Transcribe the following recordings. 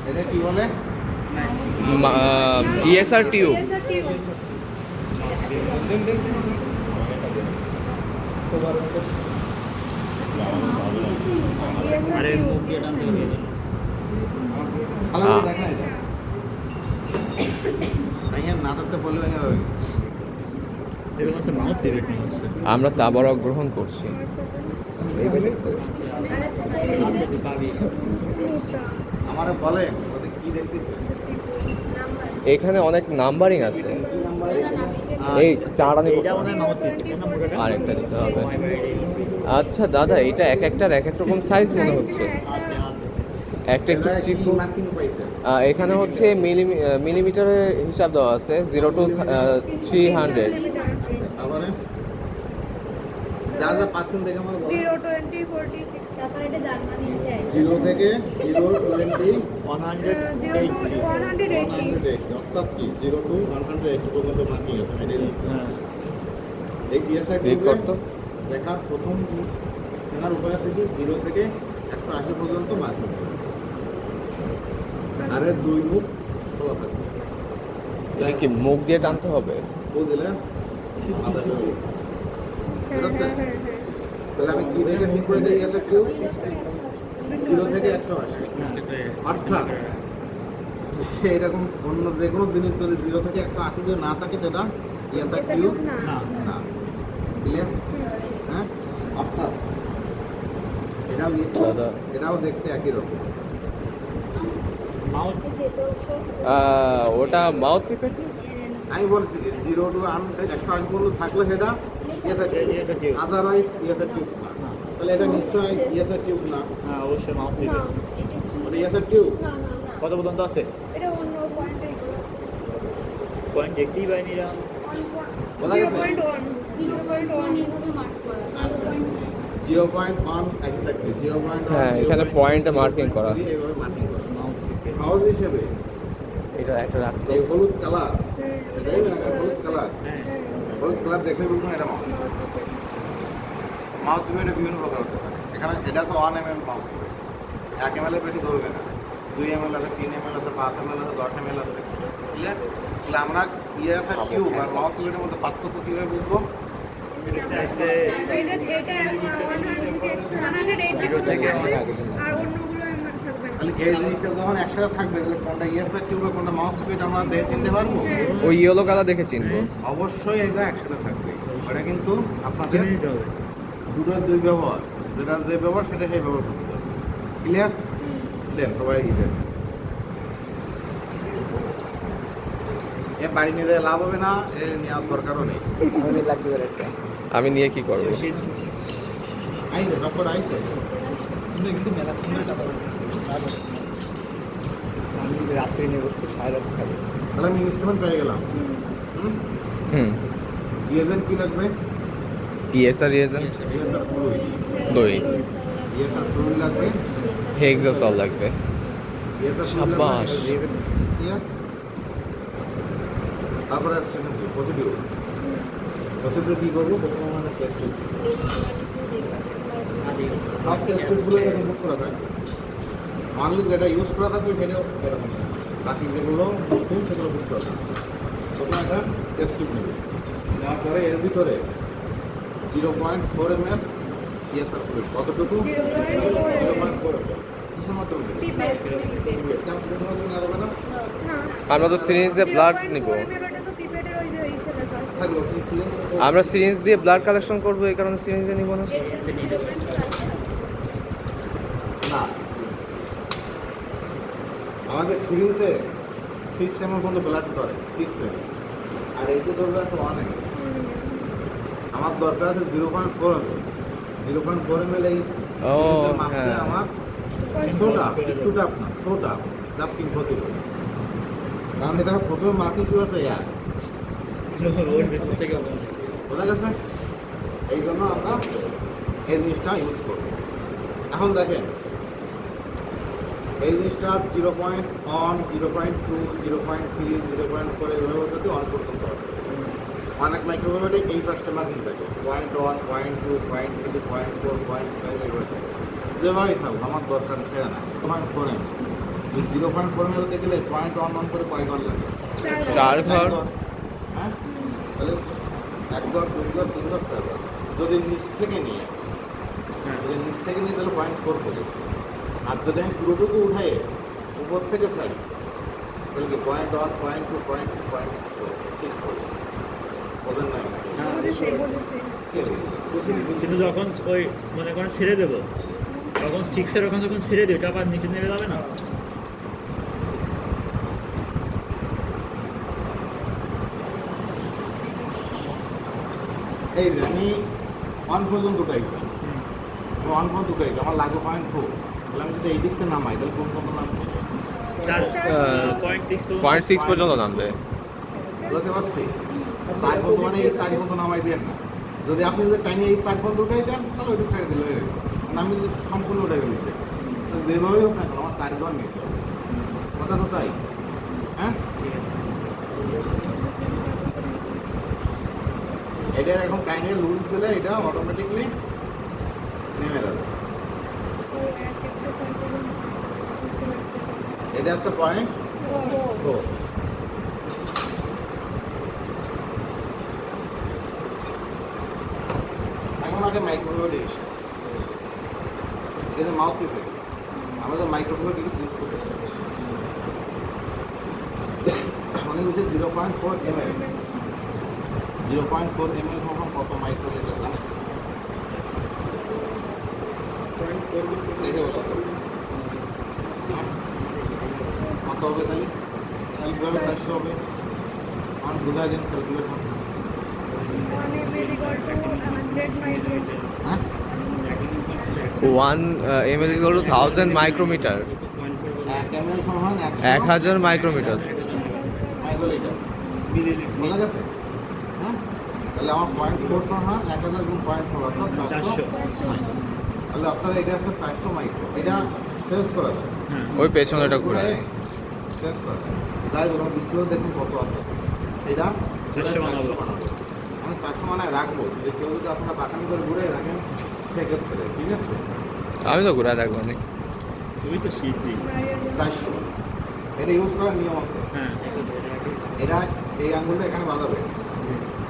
এটা কি বলে? ESR tube. আরে মুখ দিয়ে টানতে হবে। আলাদা দেখা এটা ভাইয়া না ধরতে বললে ভেঙে যাবে। এগুলো হচ্ছে মাউথ পিভট না হচ্ছে। আমরা তা বড় গ্রহণ করছি। আমারে বলে ওদের কি দেখতেছে? এখানে অনেক নাম্বারিং আছে। কি নাম্বার? এই চার আনি এটা মনে হয় মাউথ পিভট। কোন নাম্বারটা? আরেকটা দিতে হবে। আচ্ছা দাদা, এটা এক একটার এক এক রকম সাইজ মনে হচ্ছে। আছে আছে। একটা একটু এটা কি চিকু। মার্কিং পাইছে? এখানে হচ্ছে মিলিমিটারে হিসাব দেওয়া আছে 0 to 300। আচ্ছা তারপরে যা যা পাচ্ছেন দেখে আমার বলো। 0, 20, 40, 60 তারপরে এটা জার্মানিতে আছে 0 থেকে 0 20 180 180 অর্থাৎ কি 0 to 180 পর্যন্ত মার্কিং আছে আইডিয়া। হ্যাঁ। এই ডিএসআই রিড করতো। দেখার প্রথম চেনার উপায় আছে কি 0 থেকে 180 পর্যন্ত মার্কিং হবে। আরে দুই মুখ খোলা থাকবে। এটা কি মুখ দিয়ে টানতে হবে? ও দিলে আদা করে ঠিক আছে? তাহলে আমি কি দেখে ঠিক করে দিই ডিএসআই কিউ 0 থেকে 180 অর্থাৎ এরকম অন্য যে কোনো জিনিস যদি 0 থেকে 180 যদি না থাকে সেটা ডিএসআই কিউ না না। ক্লিয়ার? হ্যাঁ অর্থাৎ এটাও দাদা। এটাও দেখতে একই রকম। মাউথ ওটা মাউথ পিপেট। আমি বলছি যে 0 to 180 পর্যন্ত থাকলে সেটা ESR tube. Otherwise ESR tube না। তাহলে এটা নিশ্চয়ই ইএসআর টিউব না। হ্যাঁ অবশ্যই মাউথ পিভট। ওটা ইএসআর টিউব। কত পর্যন্ত আছে? এটা অন্য পয়েন্টে পয়েন্ট দেখতেই পাইনি এরা। বলা গেছে 0.1 0.1 এইভাবে মার্ক করা আচ্ছা 0.1 এক্স্যাক্টলি 0.1 হ্যাঁ, এখানে পয়েন্টে মার্কিং করা। এইভাবে মার্কিং করা মাউথ পিভট। সহজ হিসেবে এটা একটা রাখতে। এই হলুদ কালার এটাই না হলুদ কালার হ্যাঁ। হলুদ কালার দেখলে বুঝবেন এটা মাউথ মাউথ পিভট এটা বিভিন্ন প্রকার হতে পারে। এখানে এটা তো 1 mm মাউথ 1 ml এর বেশি ধরবে না 2 ml আছে 3 ml আছে 5 ml আছে 10 ml আছে ক্লিয়ার? তাহলে আমরা ইএসআর টিউব আর মাউথ পিভটের মধ্যে পার্থক্য কীভাবে বুঝবো? এটা এটা 180 থেকে আর অন্যগুলো এমন থাকবে না। তাহলে এই জিনিসটা যখন একসাথে থাকবে তাহলে কোনটা ইএসআর টিউব আর কোনটা মাউথ পিভট আমরা দেখে চিনতে পারবো? ওই ইয়েলো কালার দেখে চিনবো। অবশ্যই এটা একসাথে থাকবে। এটা কিন্তু আপনাদের চিনে নিতে হবে। দুটোর দুই ব্যবহার, যেটা যে ব্যবহার সেটা সেই ব্যবহার করতে হবে। ক্লিয়ার? দেন সবাই দেন। এ বাড়ি নিয়ে যেয়ে লাভ হবে না, এ নেওয়ার দরকারও নেই। আমি নিয়ে কি করবো? আইছে ডক্টর আইছে। কিন্তু মেলা সুন্দর টাকা আমি রাত্রে নিয়ে বসতে সারা রাত খাবো। তাহলে আমি ইনস্ট্রুমেন্ট পেয়ে গেলাম। হুম। রিয়েজেন্ট কি লাগবে? ESR reason reagent fluid. দই। রিয়েজেন্ট ফ্লুইড লাগবে। হেক্সাসল লাগবে। রিয়েজেন্ট সাব্বাস। ক্লিয়ার? তারপরে আসছে কিন্তু প্রসিডিউর। প্রসিডিউর কী করবো? প্রথমে আমাদের টেস্ট সব টেস্টগুলো এরকম বুক করা থাকবে। মানলি যেটা ইউজ করা থাকবে সেটাও এরকম থাকবে। বাকি যেগুলো নতুন সেগুলো বুক করা থাকবে। প্রথমে একটা টেস্ট টিউব নেবে, নেওয়ার পরে এর ভিতরে 0.4 ml ইএসআর ফ্লুইড। কতটুকু? 0.4 ml। কিসের মাধ্যমে দেবে? ক্যান্সারের মাধ্যমে নেওয়া যাবে না? আমরা তো সিরিঞ্জ দিয়ে ব্লাড নিব। থাকলো কি সিরিঞ্জ? আমরা সিরিঞ্জ দিয়ে ব্লাড কালেকশন করবো, এই কারণে সিরিঞ্জে নিব না। না, আমাকে সিরিঞ্জে 6 ml পর্যন্ত ব্লাড ধরে 6 ml, আর এইতে ধরবে আছে 1 ml। আমার দরকার আছে 0.4 ml। 0.4 ml এই ও, মাপতে হ্যাঁ। আমার সোডা, একটুটা আপনার সোডা জাস্ট ইম্পসিবল। কারণ এটা প্রথমে মাটি কি আছে ওর ভিতর থেকে বোঝা গেছে? এই জন্য আমরা এই জিনিসটা ইউজ করব। এখন দেখেন এই জিনিসটা 0.1, 0.2, 0.3, 0.4 এইভাবে যদি 1 পর্যন্ত আছে। অনেক মাইক্রোওয়েভে এই পাঁচটা মার্কিং থাকে 0.1, 0.2, 0.3, 0.4, 0.5 এইভাবে থাকে। যেভাবেই থাকুক আমার দরকার সেটা না। 0.4 ml 0.4 mm হতে গেলে 0.11 করে কয় ঘর লাগে? 4 ঘর। হ্যাঁ, তাহলে 1 ঘর 2 ঘর 3 ঘর 4 ঘর। যদি নিচ থেকে নিয়ে তাহলে 0.4 করে। আর যদি আমি পুরোটুকু উঠাই উপর থেকে ছাড়ি তাহলে কি 0.1 0.2 0.6 করে ওদের নাই নাকি? আমাদের সেই বলেছে কি রে? কিন্তু যখন ওই মনে করেন ছেড়ে দেবো তখন 6-এর ওখানে যখন ছেড়ে দিই ওটা আবার নিচে নেমে যাবে না? এই যে আমি 1 পর্যন্ত উঠাইছি, 1 পর্যন্ত উঠাইছি, আমার লাগবে 0.4। তাহলে আমি যদি এই দিকতে নামাই তাহলে কোন কোন নামবো? 0.6 পর্যন্ত নামবে। বুঝতে পারছি? 4 পর্যন্ত মানে এই 4 পর্যন্ত নামাই দেন না। যদি আপনি যদি টাইনি এই 4 পর্যন্ত উঠাই দেন তাহলে ওইটা ছেড়ে দিলে হয়ে যাবে। মানে আমি যদি সম্পূর্ণ উঠাই দিচ্ছি যেভাবেই হোক না কেন আমার 4 ঘর নিতে হবে। কথা তো তাই, হ্যাঁ? এটা এখন টাইনে লুজ দিলে এটা অটোমেটিকলি নেমে যাবে। ওই এক একটা ছয় করে বুঝতে পারছি। এটা হচ্ছে 0.4। এখন আগে মাইক্রোওয়েভ এসে এটা মাউথ ইফেক্ট আমাদের মাইক্রোওয়েভ ইউজ করতে অনেক বেশি 0.4 ml 0.4 ml কখন কত মাইক্রোলিটার জানেন? দেখে বলো তো। কত হবে তাহলে? কীভাবে 400 হবে? আর বোঝা দিন ক্যালকুলেট হবে। 1 ml equal to 100 micrometer. হ্যাঁ 1 ml equal to 1000 micrometre. 1 ml সমান 1000 মাইক্রোমিটার। মাইক্রোলিটার বোঝা গেছে? হ্যাঁ তাহলে আমার 0.4 সমান 1000 গুণ 0.4 অর্থাৎ 400। 400 তাহলে আপনার এটা হচ্ছে 400 মাইক্রো। এটা সেন্স করা যায়, ওই পেছনেটা ঘুরায়। সেন্স করা যায়। যাই বলুন ডিসপ্লে দেখুন কত আছে। এটা 400 বানাবো। আমি 400 মানায় রাখবো। যদি কেউ যদি আপনারা বাকানি করে ঘুরে রাখেন সেক্ষেত্রে ঠিক আছে। আমি তো ঘুরায় রাখবো না। তুমি তো শীত দিই। 400 এটা ইউজ করার নিয়ম আছে। হ্যাঁ এটা এই আঙুলটা এখানে বাজাবে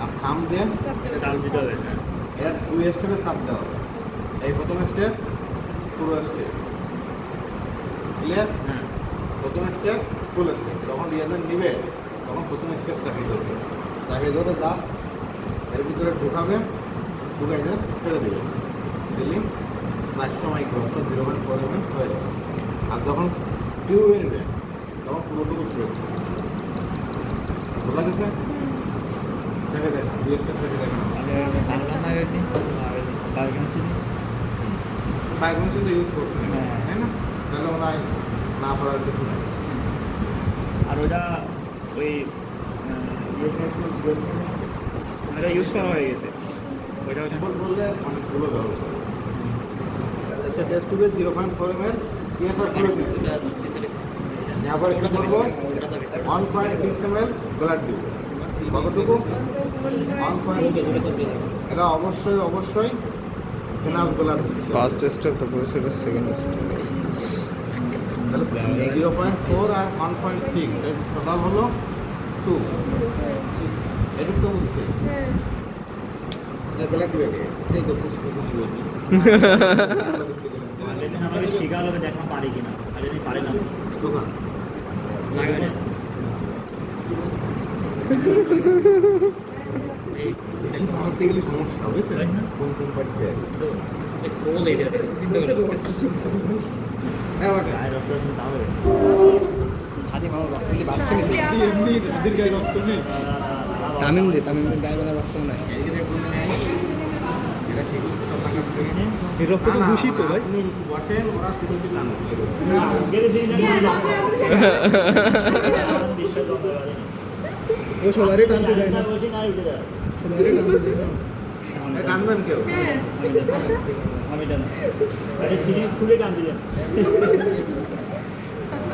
আর থাম দেন চার্জ দিতে হবে। হ্যাঁ এটা 2 স্টেপে চাপ দেওয়া হবে। এই প্রথম স্টেপ পুরো স্টেপ ক্লিয়ার। হ্যাঁ প্রথম স্টেপ ফুল স্টেপ যখন রিয়াজন নিবে তখন প্রথম স্টেপ চাপিয়ে ধরবে। চাপিয়ে ধরে যা এর ভিতরে ঢুকাবে, ঢুকাই দেন ছেড়ে দেবে, দিলি 400 মাইক্রো অর্থাৎ 0.4 ml হয়ে যাবে। আর যখন টিউবে নেবে তখন পুরোটুকু ছেড়ে দেবে। বোঝা গেছে? দেখে দেখা 2 স্টেপ থেকে দেখা না আগের দিন আর বাইকগুলো তো ইউজ করছেন হ্যাঁ। তাই না? তাহলে মনে হয় না পড়ার কিছু নাই। আর ওটা ওই ওটা ইউজ করা হয়ে গেছে ওইটা ওইটা বললে অনেকগুলো ব্যবহার করে আচ্ছা টেস্ট টিউবে 0.4 ml পিএসআর করে দিচ্ছি। তারপর কি করবো 1.6 ml ব্লাড দিব। কতটুকু? 1.6। এটা অবশ্যই এনাফ ব্লাড। ফার্স্ট স্টেপ তারপর সেটা সেকেন্ড স্টেপ। তাহলে 0.4 আর 1.6 এর টোটাল হলো 2। এটুকু তো বুঝছি। ব্লাড দিবে এই তো বুঝতে বুঝি আগের দিন আমাকে শিখালো দেখা পারি কিনা আগের দিন পারি না দোকান লাগবে না বেশি ভাবতে গেলে সমস্যা বুঝছেন তাই না? কোন কোম্পানিতে কোল এটা চিন্তা করে হ্যাঁ ওটা গায়ে রক্ত তাহলে হাতে মামা রক্ত দিলে বাঁচতে নেই এমনি এদের গায়ে রক্ত নেই। তামিমদের গায়ে বাঁধা রক্ত নাই এই যে দেখুন এটা ঠিক তো টাকা থেকে নিন। এই রক্ত তো দূষিত ভাই আপনি বসেন ওরা শুধু টান গেলে দিন বিশ্বাস ও সবারই টানতে দেয় না বসে না উঠে যায় সবারই টানতে দেয় না টানবেন কেউ আমি জানি আরে সিরিজ খুলে কান দিলেন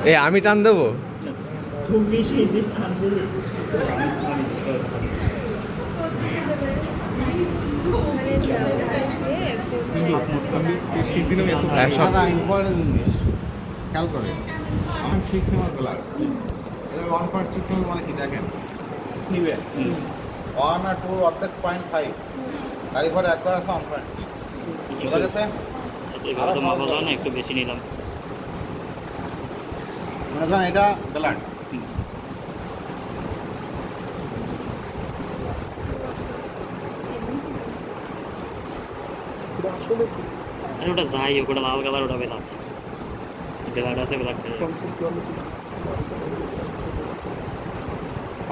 এই আমি টান দেবো। তুমি সেই দিন কান দিলে আমি তো সেদিন আমি এত একশো দাদা ইম্পর্টেন্ট জিনিস খেয়াল করেন 6 mm ব্লাড। এটা 1.6 mm মানে কি দেখেন নিবে 1 আর 2 অর্ধেক 0.5 তারই পরে একবার আছে 1.6 বোঝা গেছে। এবার তো মাপা যায় না, একটু বেশি নিলাম। মনে করেন এটা ব্লাড, এটা আসলে কি আরে ওটা যাই হোক, ওটা লাল কালার, ওটা বেলাট বেলাট আছে, বেলাট ছেড়ে কনসেপ্ট কোয়ালিটি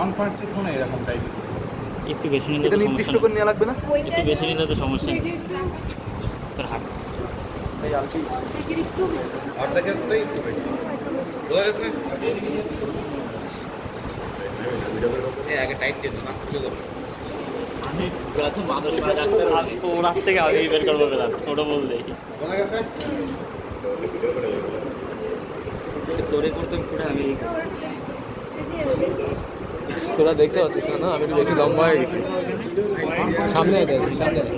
1.6 মানে এরকম টাইপের। একটু বেশি নিলে এটা তো নির্দিষ্ট সমস্যা করে নেই, নেওয়া লাগবে না একটু বেশি নিলে তো সমস্যা নেই। তোর হাত এই আলটি অর্ধেকের একটু বেশি। অর্ধেকেরটাই একটু বেশি বোঝা গেছে। এই আগে টাইট দিয়ে না খুলে দেবো। আমি প্রথম মানুষ ডাক্তার, আমি তো ওর হাত থেকে আগেই বের করবো বেলাট, ওটা বল দেখি বোঝা গেছে। তোরে করতে পুরো আমি এই যে তোরা দেখতে পাচ্ছিস না, না আমি একটু বেশি লম্বা হয়ে গেছি। সামনে আয়, সামনে আয়।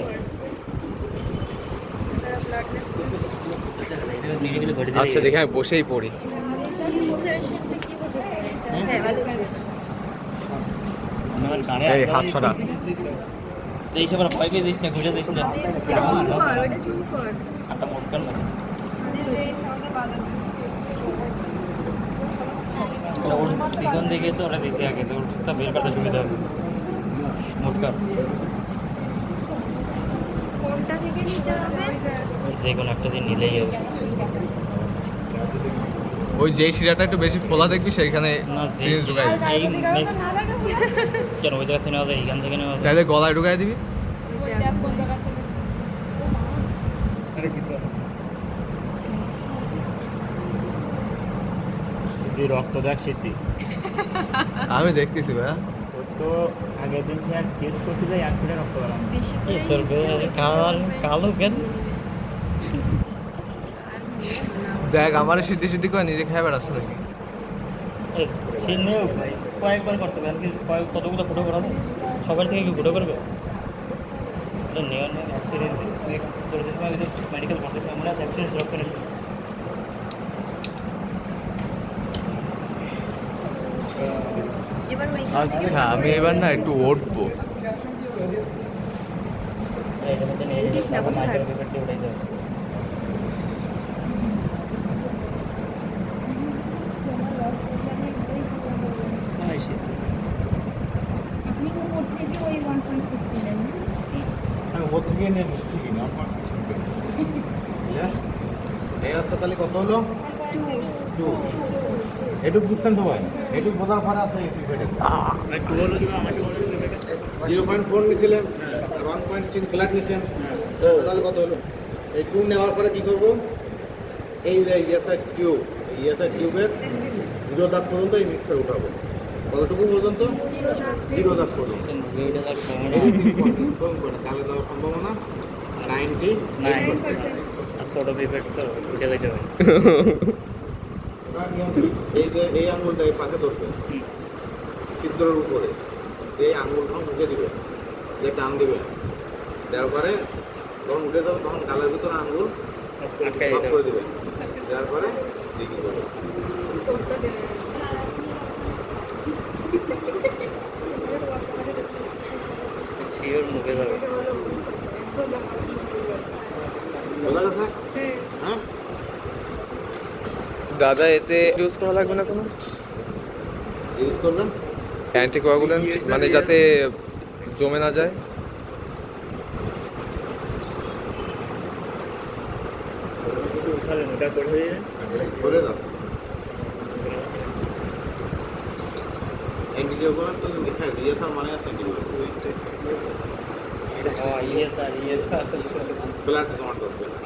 আচ্ছা দেখে আমি বসেই পড়ি। ইনসার্শনটা কি হতে পারে? হ্যাঁ, আমার কানে এই হাত ছড়া। এই সব ভয় পেয়ে দিস না, ঘুরে দিস না, ওটা চুপ কর। হাতটা মোট কর না। ওর পিছন দিকে তো ওরা দিছে আগে, তো ওটা বের করতে সুবিধা হবে। মোট কর, কোনটা থেকে নিতে হবে? ওর যে কোনো একটা দিন নিলেই হবে। ওই যেই শিরাটা একটু বেশি ফোলা দেখবি সেইখানে না সিরিঞ্জ ঢুকাই দিবি। এই কেন ওই জায়গা থেকে নেওয়া যায়, এইখান থেকে নেওয়া যায়। তাহলে গলায় ঢুকাই দিবি। আরে কি স্যার যদি রক্ত দেখ সিদ্ধি, আমি দেখতেছি ভাইয়া। ওর তো আগের দিন সে টেস্ট করতে যাই, 1 ফুটে রক্ত পেলাম। বেশি করে তোর নিচ্ছে, কালো কেন? দেখ আমার সিদ্ধি সিদ্ধি করে নিজে খেয়ে বেড়াচ্ছে নাকি। সে নেও ভাই, কয়েকবার করতে পারেন, কতগুলো ফুটো করা যায়? সবার থেকে কি ফুটো করবে? এটা নেওয়ার নেই অ্যাক্সিডেন্টে, তোর যে সময় মেডিকেল করতে আমরা অ্যাক্সিডেন্ট রক্ত নিয়েছি। এবার ওই আচ্ছা আমি এবার না একটু উঠবো। এটার মধ্যে নিয়ে উঠিস না, বসে থাক। মাইক্রো পেপার দিয়ে উঠাই যাবে। আপনি উপর থেকে ওই 1.6 দিলেন না? আমি ওর থেকে নিয়ে নিচ থেকে না 1.6 থেকে বুঝলে। এই আছে তাহলে কত হলো 2 এটুকু বুঝছেন সবাই। এটুকু বোঝার পরে আছে একটু ফেটে 0.4 নিয়েছিলেন আর 1.6 ব্লাড নিয়েছেন, টোটাল কত হলো? এই 2 নেওয়ার পরে কি করব? এই যে ইএসআই টিউব, ইএসআই টিউবের 0 দাগ পর্যন্ত এই মিক্সার উঠাবো। কতটুকু পর্যন্ত? 0 দাগ পর্যন্ত। দুইটা তার কম করে তাহলে দেওয়ার সম্ভাবনা 98%। আর ছোট পেপার তো উঠে যাইতে হবে। এবার নিয়ম কি? এই যে এই আঙুলটা এই পাশে ধরবে ছিদ্রের উপরে, এই আঙুলটা মুখে দিবে, যে টান দিবে, দেওয়ার পরে যখন উঠে যাবে তখন গালের ভিতরে আঙুল আটকাই ভাগ দিতে করে হবে। দিবে, দেওয়ার পরে দিকে করবে। তোরটা দেবে না। শিওর মুখে যাবে। এটা হলো একদম আমার বুঝতে পারবে। বোঝা গেছে? হ্যাঁ, দাদা এতে ইউজ করা লাগবে না কোনো ইউজ করবেন। অ্যান্টিকোয়াগুলেন্ট, মানে যাতে জমে না যায়। উঠালেন, ওটা করে দিয়ে করে যাচ্ছে অ্যান্টিকিওগুলার তো লেখা আছে ইএসআর মানে আছে অ্যান্টিকিওগুলার ইয়েসার ব্লাড জমা করবে না।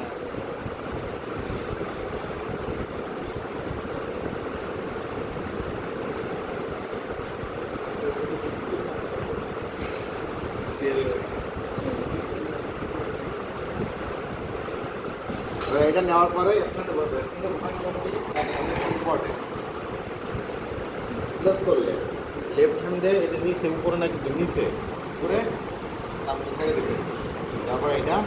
এবার এটা নেওয়ার পরে স্ট্যান্ডে বসবে। ইম্পর্টেন্ট প্লাস করলে লেফট হ্যান্ডে এদের নিচে উপরে নাকি নিচে করে সামনে ছেড়ে দেবে। তারপরে এটা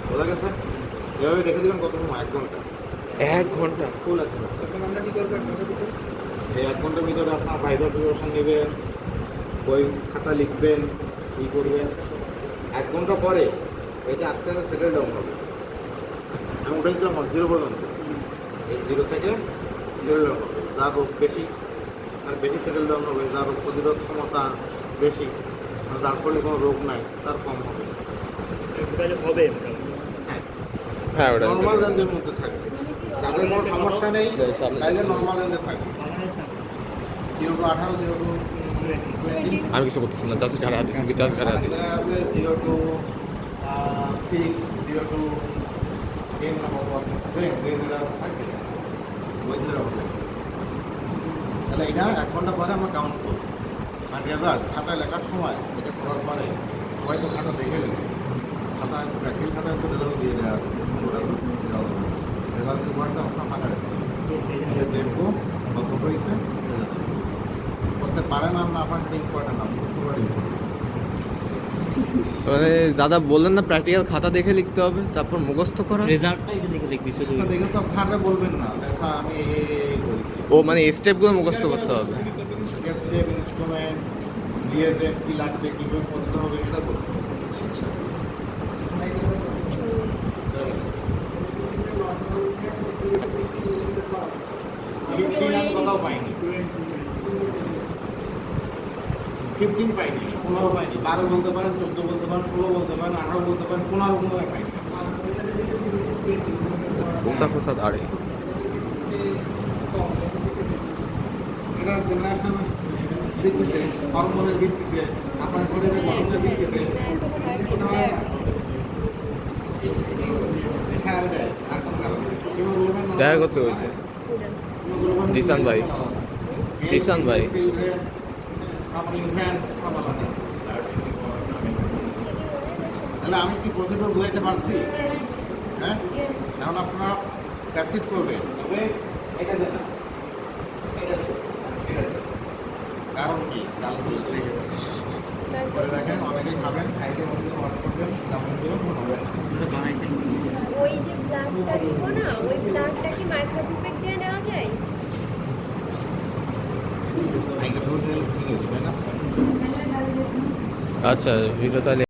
বোঝা গেছে এভাবে রেখে দেবেন কত সময় 1 ঘন্টা 1 ঘন্টা? ফুল 1 ঘন্টা। তখন আমরা কি করবো 1 ঘন্টা ভিতরে? এই 1 ঘন্টার ভিতরে আপনার ভাইবার প্রিপারেশন নেবেন, বই খাতা লিখবেন, ই করবেন। 1 ঘন্টা পরে এটা আস্তে আস্তে সেটেল ডাউন হবে। আমি উঠেছিলাম 0 পর্যন্ত, এই 0 থেকে সেটেল ডাউন হবে। যার রোগ বেশি তার বেশি সেটেল ডাউন হবে, যার রোগ প্রতিরোধ ক্ষমতা বেশি, আর যার ফলে কোনো রোগ নাই তার কম হবে। হবে হ্যাঁ, হ্যাঁ ওটা নর্মাল রেঞ্জের মধ্যে থাকবে। যাদের কোনো সমস্যা নেই সামনে তাহলে নর্মাল রেঞ্জে থাকবে। 0 to 18, 0 to 20। আমি কিছু করতেছি না, জাস্ট ঘাড়ে হাত দিচ্ছি, জাস্ট ঘাড়ে হাত দিচ্ছি। আছে 0 to 6, 0 to 10 না কত আছে? যে যেটা থাকবে ওই যেটা হবে। তাহলে এটা 1 ঘন্টা পরে আমরা কাউন্ট করবো। আর রেজাল্ট খাতায় লেখার সময় এটা করার পরে সবাই তো খাতা দেখে নেবে। খাতা প্র্যাকটিক্যাল খাতায় তো রেজাল্ট দিয়ে দেওয়া আছে, ওটা তো দেওয়া যাবে না। রেজাল্ট রিপোর্টটা আপনার ফাঁকা রেখে এটা দেখবো কত হয়েছে, রেজাল্ট করতে পারেন আর না আপনার সেটা ইম্পর্টেন্ট না, বুঝতে পারেন ইম্পর্টেন্ট। মানে দাদা বললেন না প্র্যাকটিক্যাল খাতা দেখে লিখতে হবে, তারপর মুখস্থ করা? রেজাল্টটা এটা দেখে দেখবি শুধু। খাতা দেখে তো স্যাররা বলবেন না যে স্যার আমি এই করেছি। ও মানে স্টেপগুলো মুখস্থ করতে হবে। স্টেপ, ইনস্ট্রুমেন্ট, লিয়ারের কী লাগবে, কীভাবে করতে হবে, এটা বলতে হবে। আচ্ছা আচ্ছা। আমি কোথাও পাইনি, 15 পাইনি, 15 পাইনি, 12 বলতে পারেন, 14 বলতে পারেন, 16 বলতে পারেন, 18 বলতে পারেন, 15 কোনো পাইনি। খোসা খোসা দাঁড়ে। এটা জেনারেশন ভিত্তিতে, হরমোনের ভিত্তিতে, আপনার শরীরের গঠনের ভিত্তিতে হ্যাঁ ওটাই, আর কোনো কারণ নেই। হিমোগ্লোবিন দেখা করতে হয়েছে হিমোগ্লোবিন জিসান ভাই। জিসান ভাই। তাহলে আমি কি প্রসিডিউর বুঝাইতে পারছি? হ্যাঁ, এখন আপনারা প্র্যাকটিস করবেন। তবে এটা দেন না, এটা দেন, এটা দেন। কারণ কি তাহলে চলে যাবে। করে দেখেন অনেকেই খাবেন, খাইতে মধ্যে অর্ডার করবেন, তেমন করে কোনো হবে না। ওই যে ব্লাডটা দিব না, ওই ব্লাডটা কি মাইক্রোপিপেট দিয়ে নেওয়া যায়? আইকে ঢোল ঢেলে ঠিক আছে, তাই না? আচ্ছা ভিডিও তাহলে